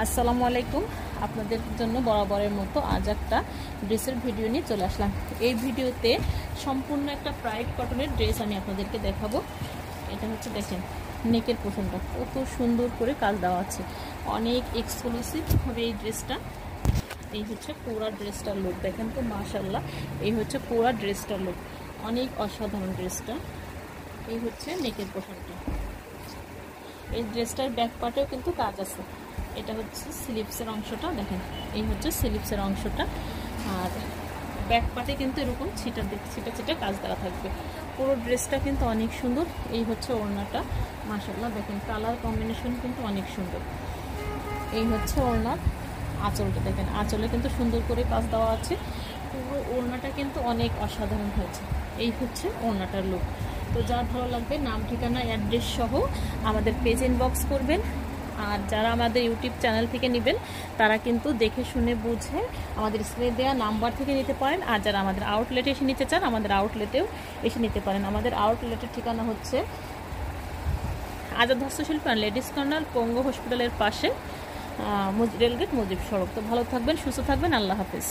আসসালামু আলাইকুম। আপনাদের জন্য বরাবরের মতো আজ একটা ড্রেসের ভিডিও নিয়ে চলে আসলাম। এই ভিডিওতে সম্পূর্ণ একটা প্রাইড কটনের ড্রেস আমি আপনাদেরকে দেখাবো। এটা হচ্ছে দেখেন নেকের পোর্শনটা কত সুন্দর করে কাজ দেওয়া আছে, অনেক এক্সক্লুসিভ হবে এই ড্রেসটা। এই হচ্ছে পুরা ড্রেসটার লুক, দেখেন তো মাশাআল্লাহ। এই হচ্ছে পুরা ড্রেসটার লুক, অনেক অসাধারণ ড্রেসটা। এই হচ্ছে নেকের পোর্শনটা। এই ড্রেসটার ব্যাক পার্টেও কিন্তু কাজ আছে। এটা হচ্ছে স্লিভসের অংশটা, দেখেন এই হচ্ছে স্লিভসের অংশটা। আর ব্যাক পার্টে কিন্তু এরকম ছিটা ছিটা কাজ দেওয়া থাকবে। পুরো ড্রেসটা কিন্তু অনেক সুন্দর। এই হচ্ছে ওড়নাটা, মাশাআল্লাহ দেখেন কালার কম্বিনেশন কিন্তু অনেক সুন্দর। এই হচ্ছে ওড়নার আঁচলটা, দেখেন আঁচলে কিন্তু সুন্দর করে কাজ দেওয়া আছে। পুরো ওড়নাটা কিন্তু অনেক অসাধারণ হয়েছে। এই হচ্ছে ওড়নাটার লুক। তো যার ভালো লাগবে নাম ঠিকানা অ্যাড্রেস সহ আমাদের পেজ ইনবক্স করবেন। আর যারা আমাদের ইউটিউব চ্যানেল থেকে নেবেন তারা কিন্তু দেখে শুনে বুঝে আমাদের স্ক্রিনে দেওয়া নাম্বার থেকে নিতে পারেন। আর যারা আমাদের আউটলেটে এসে নিতে চান আমাদের আউটলেটেও এসে নিতে পারেন। আমাদের আউটলেটের ঠিকানা হচ্ছে আজাদ হস্তশিল্প অ্যান্ড লেডিস কর্নার, পঙ্গু হসপিটালের পাশে, রেলগেট মুজিব সড়ক। তো ভালো থাকবেন, সুস্থ থাকবেন, আল্লাহ হাফেজ।